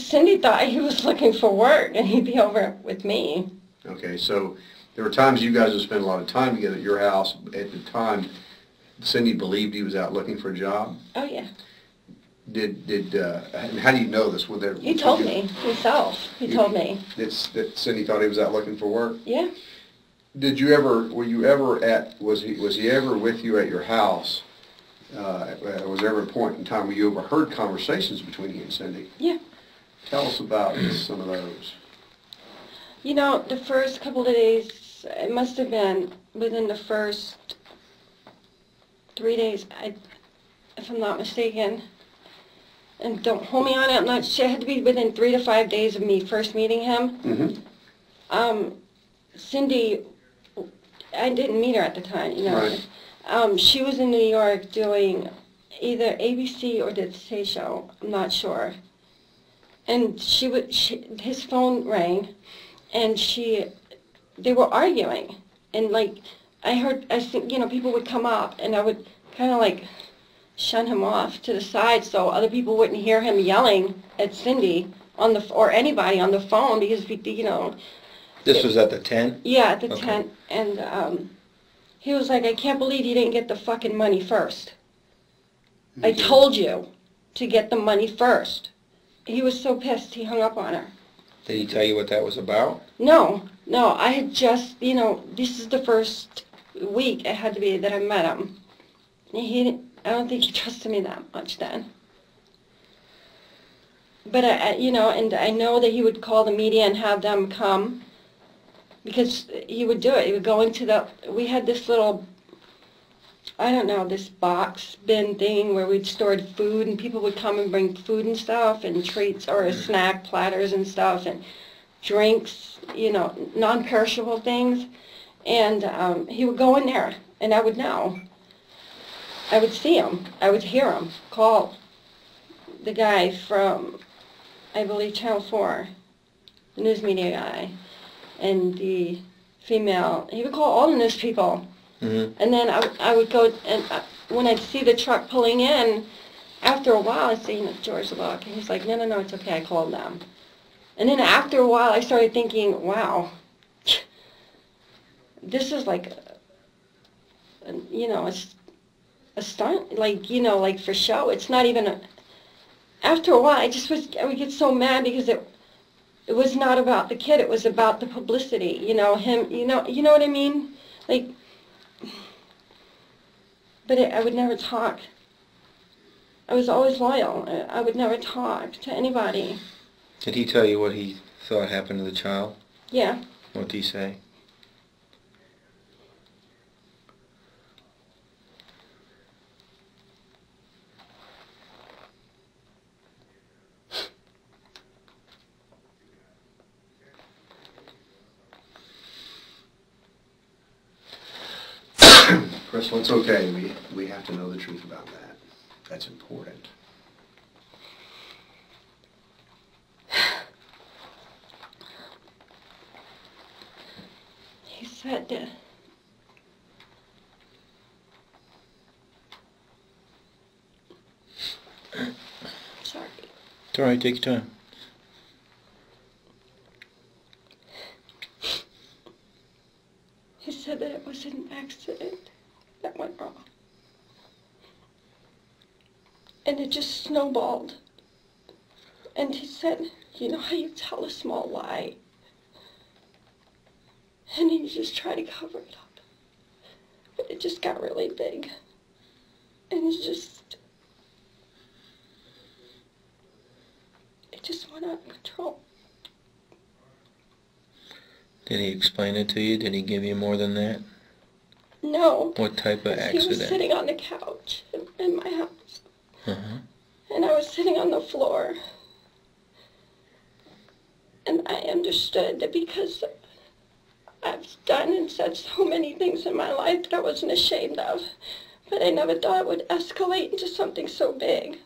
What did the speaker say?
Cindy thought he was looking for work and he'd be over with me. Okay, so there were times you guys would spend a lot of time together at your house. At the time, Cindy believed he was out looking for a job? Oh, yeah. And how do you know this? He told me himself. He told me. That Cindy thought he was out looking for work? Yeah. Was he ever with you at your house? Was there ever a point in time where you overheard conversations between he and Cindy? Yeah. Tell us about some of those. You know, the first couple of days, it must have been within the first 3 days, if I'm not mistaken. And don't hold me on it, I'm not sure. It had to be within 3 to 5 days of me first meeting him. Mm-hmm. Cindy, I didn't meet her at the time, you know. Right. She was in New York doing either ABC or the Today Show, I'm not sure. And his phone rang, and they were arguing. And like, I think, you know, people would come up, and I would kind of like shun him off to the side so other people wouldn't hear him yelling at Cindy or anybody on the phone, because, you know. This was at the tent? Yeah, at the tent. And he was like, I can't believe you didn't get the fucking money first. I told you to get the money first. He was so pissed, he hung up on her. Did he tell you what that was about? No, I had just, you know, this is the first week it had to be that I met him. I don't think he trusted me that much then. But, you know, and I know that he would call the media and have them come, because he would do it. He would go into we had this little, I don't know, this box bin thing where we'd stored food, and people would come and bring food and stuff and treats or snack platters and stuff and drinks, you know, non-perishable things. And he would go in there, and I would know. I would see him. I would hear him call the guy from, I believe, Channel 4, the news media guy, and the female. He would call all the news people. Mm-hmm. And then I would go, and when I'd see the truck pulling in, after a while I'd say, you know, George, look. And he's like, no, it's okay, I called them. And then after a while I started thinking, wow, this is like, you know, a stunt, like, you know, like for show. It's not even after a while I would get so mad because it was not about the kid, it was about the publicity, you know, him, you know what I mean? Like, but I would never talk. I was always loyal. I would never talk to anybody. Did he tell you what he thought happened to the child? Yeah. What did he say? Crystal, it's okay. We have to know the truth about that. That's important. He said that sorry. It's all right, take your time. He said that it was an accident that went wrong. And it just snowballed. And he said, you know how you tell a small lie? And he just tried to cover it up. But it just got really big. And it just went out of control. Did he explain it to you? Did he give you more than that? No. What type of accident? He was sitting on the couch in my house. Uh-huh. And I was sitting on the floor. And I understood that because I've done and said so many things in my life that I wasn't ashamed of. But I never thought it would escalate into something so big.